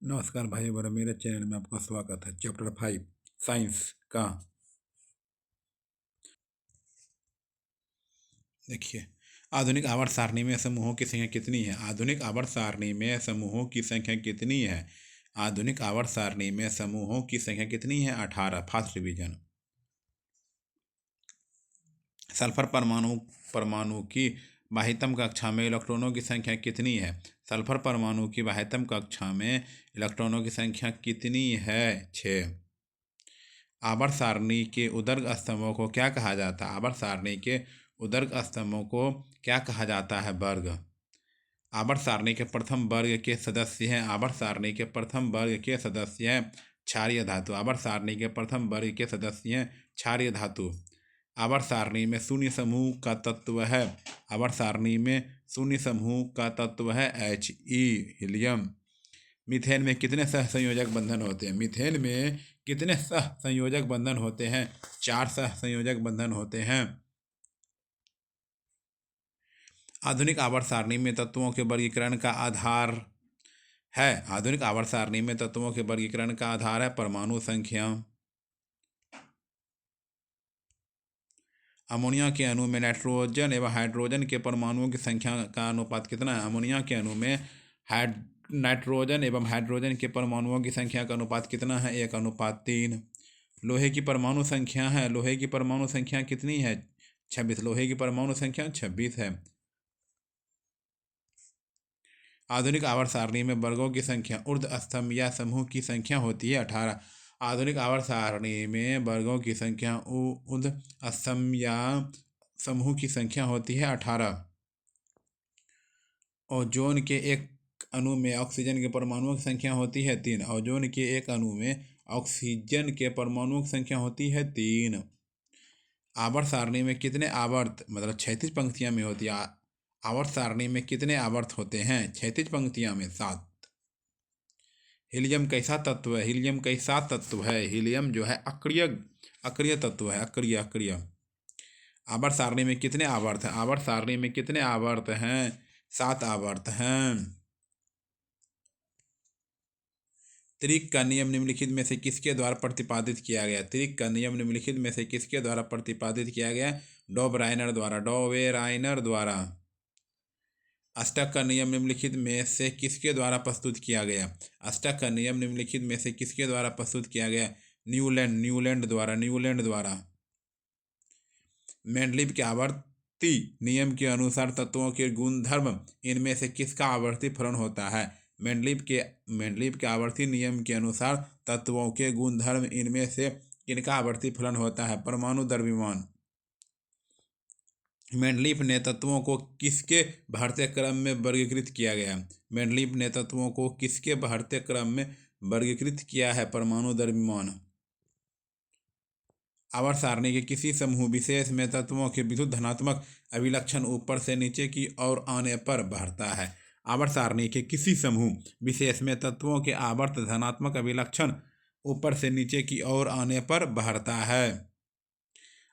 नमस्कार भाई और मेरे चैनल में आपका स्वागत है। चैप्टर 5 साइंस का देखिए, आधुनिक आवर्त सारणी में समूहों की संख्या कितनी है? आधुनिक आवर्त सारणी में समूहों की संख्या कितनी है? आधुनिक आवर्त सारणी में समूहों की संख्या कितनी है? 18। Fast revision. सल्फर परमाणु की बाह्यतम कक्षा में इलेक्ट्रॉनों की संख्या कितनी है? सल्फर परमाणु की बाह्यतम कक्षा में इलेक्ट्रॉनों की संख्या कितनी है? 6। आवर्त सारणी के उदर्ग स्तंभों को क्या कहा जाता है? आवर्त सारणी के उदर्ग स्तंभों को क्या कहा जाता है? वर्ग। आवर्त सारणी के प्रथम वर्ग के सदस्य हैं। आवर्त सारणी के प्रथम वर्ग के सदस्य हैं क्षारीय धातु। आवर्त सारणी के प्रथम वर्ग के सदस्य हैं क्षारीय धातु। आवर्त सारणी में शून्य समूह का तत्व है। आवर्त सारणी में शून्य समूह का तत्व है He, हीलियम। मीथेन में कितने सहसंयोजक बंधन होते हैं? मीथेन में कितने सहसंयोजक बंधन होते हैं? 4 सहसंयोजक बंधन होते हैं। आधुनिक आवर्त सारणी में तत्वों के वर्गीकरण का आधार है। आधुनिक आवर्त सारणी में तत्वों के वर्गीकरण का आधार है परमाणु संख्या। अमोनिया के अणु में नाइट्रोजन एवं हाइड्रोजन के परमाणुओं की संख्या का अनुपात कितना है? अमोनिया के अणु में नाइट्रोजन एवं हाइड्रोजन के परमाणुओं की संख्या का अनुपात कितना है? 1:3। लोहे की परमाणु संख्या है। लोहे की परमाणु संख्या कितनी है? 26। लोहे की परमाणु संख्या 26 है। आधुनिक आवर्त सारणी में वर्गों की संख्या ऊर्ध्व स्तंभ या समूह की संख्या होती है 18। आधुनिक आवर्त सारणी में वर्गों की संख्या ऊर्ध्व स्तंभ या समूह की संख्या होती है 18। ओजोन के एक अणु में ऑक्सीजन के परमाणुओं की संख्या होती है 3। ओजोन के एक अणु में ऑक्सीजन के परमाणुओं की संख्या होती है 3। आवर्त सारणी में कितने आवर्त मतलब 36 पंक्तियां में होती है? आवर्त सारणी में कितने आवर्त होते हैं? 36 पंक्तियां में 7। हीलियम कैसा तत्व है? हीलियम कैसा तत्व है? हीलियम जो है अक्रिय तत्व है। अक्रिय। आवर्त सारणी में कितने आवर्त हैं? आवर्त सारणी में कितने आवर्त हैं? 7 आवर्त हैं। त्रिक का नियम निम्नलिखित में से किसके द्वारा प्रतिपादित किया गया? त्रिक का नियम निम्नलिखित में से किसके द्वारा प्रतिपादित किया गया? डॉबराइनर द्वारा। अष्टक का नियम निम्नलिखित में से किसके द्वारा प्रस्तुत किया गया? अष्टक का नियम निम्नलिखित में से किसके द्वारा प्रस्तुत किया गया? न्यूलैंड द्वारा। मेंडलीव के आवर्ती नियम के अनुसार तत्वों के गुणधर्म इनमें से किसका आवर्ती फलन होता है? मेंडलीव के आवर्ती नियम के अनुसार तत्वों के गुणधर्म इनमें से किनका आवर्ती फलन होता है? परमाणु द्रव्यमान। मेंडलीव ने तत्वों को किसके बढ़ते क्रम में वर्गीकृत किया गया? मेंडलीव ने तत्वों को किसके बढ़ते क्रम में वर्गीकृत किया है? परमाणु द्रव्यमान। आवर्त सारणी के किसी समूह विशेष में तत्वों के विद्युत धनात्मक अभिलक्षण ऊपर से नीचे की ओर आने पर बढ़ता है। आवर्त सारणी के किसी समूह विशेष में तत्वों के आवर्त धनात्मक अभिलक्षण ऊपर से नीचे की ओर आने पर बढ़ता है।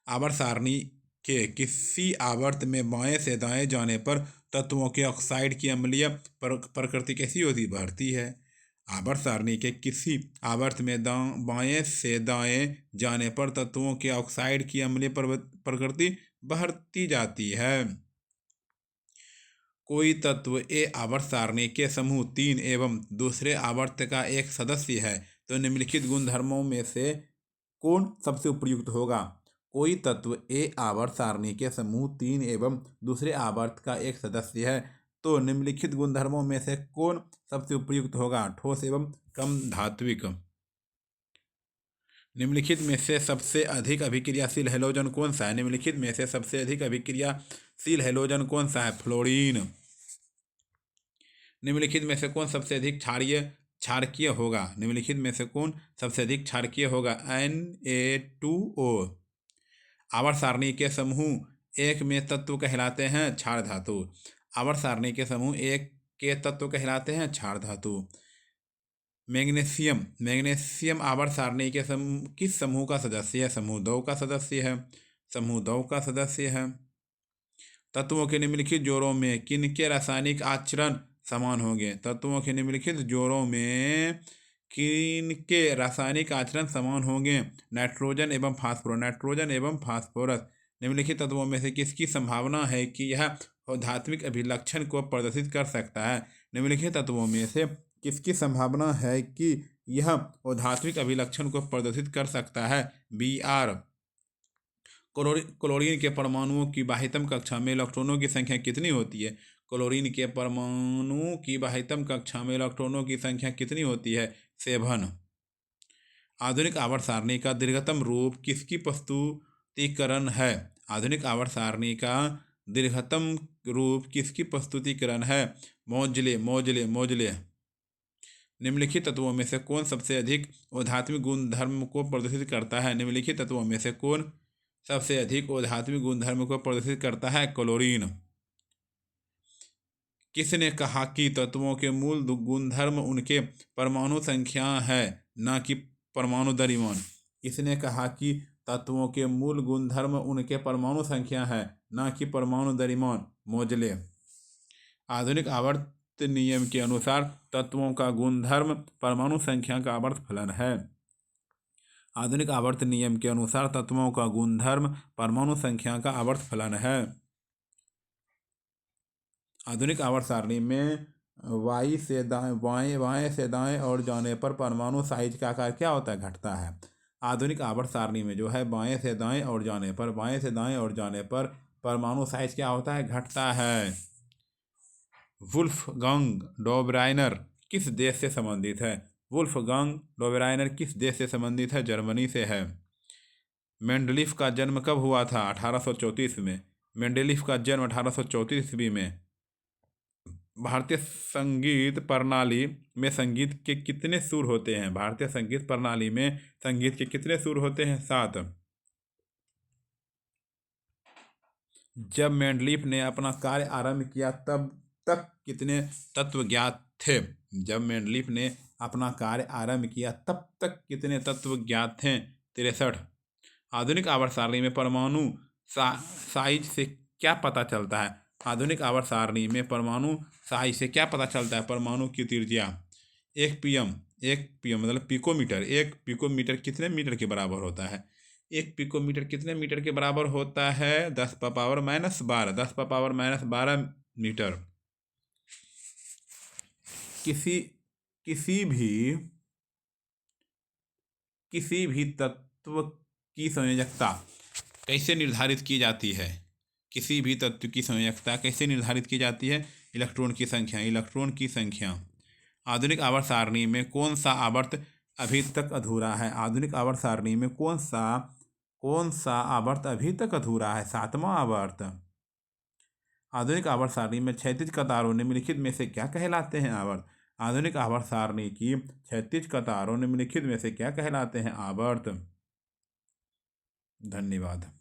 आवर्त सारणी के किसी आवर्त में बाएं से दाएं जाने पर तत्वों के ऑक्साइड की अम्लीय प्रकृति कैसी होती? बढ़ती है। आवर्त सारणी के किसी आवर्त में बाएं से दाएं जाने पर तत्वों के ऑक्साइड की अम्लीय प्रकृति बढ़ती जाती है। कोई तत्व ए आवर्त सारणी के समूह 3 एवं दूसरे आवर्त का एक सदस्य है तो निम्नलिखित गुणधर्मों में से कौन सबसे उपयुक्त होगा? कोई तत्व ए आवर्त सारणी के समूह 3 एवं दूसरे आवर्त का एक सदस्य है तो निम्नलिखित गुणधर्मों में से कौन सबसे उपयुक्त होगा? ठोस एवं कम धात्विक। निम्नलिखित में से सबसे अधिक अभिक्रियाशील हैलोजन कौन सा है? निम्नलिखित में से सबसे अधिक अभिक्रियाशील हैलोजन कौन सा है? फ्लोरीन। निम्नलिखित में से कौन सबसे अधिक क्षारकीय होगा? निम्नलिखित में से कौन सबसे अधिक क्षारकीय होगा? Na2O। आवर्त सारणी के समूह 1 में तत्व कहलाते हैं क्षार धातु। आवर्त सारणी के समूह 1 के तत्व कहलाते हैं क्षार धातु। मैग्नीशियम आवर्त सारणी के किस समूह का सदस्य है? समूह 2 का सदस्य है। तत्वों के निम्नलिखित जोड़ों में किनके रासायनिक आचरण समान होंगे। तत्वों के निम्नलिखित जोड़ों में किनके रासायनिक आचरण समान होंगे? नाइट्रोजन एवं फास्फोरस। नाइट्रोजन एवं फास्फोरस निम्नलिखित तत्वों में से किसकी संभावना है कि यह औधात्मिक अभिलक्षण को प्रदर्शित कर सकता है? निम्नलिखित तत्वों में से किसकी संभावना है कि यह औधात्मिक अभिलक्षण को प्रदर्शित कर सकता है? Br। क्लोरीन के परमाणुओं की बाह्यतम कक्षा में इलेक्ट्रॉनों की संख्या कितनी होती है? क्लोरीन के परमाणु की बाह्यतम कक्षा में इलेक्ट्रॉनों की संख्या कितनी होती है? 7। आधुनिक आवर्त सारणी का दीर्घतम रूप किसकी प्रस्तुतिकरण है? आधुनिक आवर्त सारणी का दीर्घतम रूप किसकी प्रस्तुतिकरण है? मोजले मोजले मोजले। निम्नलिखित तत्वों में से कौन सबसे अधिक औधात्मिक गुणधर्म को प्रदर्शित करता है? निम्नलिखित तत्वों में से कौन सबसे अधिक औधात्मिक गुणधर्म को प्रदर्शित करता है? क्लोरीन। किसने कहा कि तत्वों के मूल गुणधर्म उनके परमाणु संख्या है, न कि परमाणु द्रव्यमान? किसने कहा कि तत्वों के मूल गुणधर्म उनके परमाणु संख्या है, न कि परमाणु द्रव्यमान? मोजले। आधुनिक आवर्त नियम के अनुसार तत्वों का गुणधर्म परमाणु संख्या का आवर्त फलन है। आधुनिक आवर्त नियम के अनुसार तत्वों का गुणधर्म परमाणु संख्या का आवर्त फलन है। आधुनिक आवर्त सारणी में बाएं से दाएं और जाने पर परमाणु साइज का आकार क्या होता है? घटता है। आधुनिक आवर्त सारणी में जो है बाएं से दाएं और जाने पर परमाणु साइज क्या होता है? घटता है। वुल्फगंग डोबराइनर किस देश से संबंधित है? वुल्फगंग डोबराइनर किस देश से संबंधित है? जर्मनी से है। मेंडलीफ का जन्म कब हुआ था? 1834 में। मेंडलीफ का जन्म 1834 ईस्वी में। भारतीय संगीत प्रणाली में संगीत के कितने सुर होते हैं? भारतीय संगीत प्रणाली में संगीत के कितने सुर होते हैं? 7। जब मेंडलीफ ने अपना कार्य आरंभ किया तब तक कितने तत्व ज्ञात थे? जब मेंडलीफ ने अपना कार्य आरंभ किया तब तक कितने तत्व ज्ञात थे? 63। आधुनिक आवर्त सारणी में परमाणु साइज से क्या पता चलता है? आधुनिक आवर्त सारणी में परमाणु साइज से क्या पता चलता है? परमाणु की त्रिज्या। 1 pm मतलब पिकोमीटर। 1 पिकोमीटर कितने मीटर के बराबर होता है? 1 पिकोमीटर कितने मीटर के बराबर होता है? 10⁻⁻12 10⁻⁻12 मीटर। किसी भी तत्व की संयोजकता कैसे निर्धारित की जाती है? किसी भी तत्व की संयोजकता कैसे निर्धारित की जाती है? इलेक्ट्रॉन की संख्या। आधुनिक आवर्त सारणी में कौन सा आवर्त अभी तक अधूरा है? आधुनिक आवर्त सारणी में कौन सा आवर्त अभी तक अधूरा है? 7वां आवर्त। आधुनिक आवर्त सारणी में क्षैतिज कतारों निम्नलिखित में से क्या कहलाते हैं? आवर्त। आधुनिक आवर्त सारणी की क्षैतिज कतारों निम्नलिखित में से क्या कहलाते हैं? आवर्त। धन्यवाद।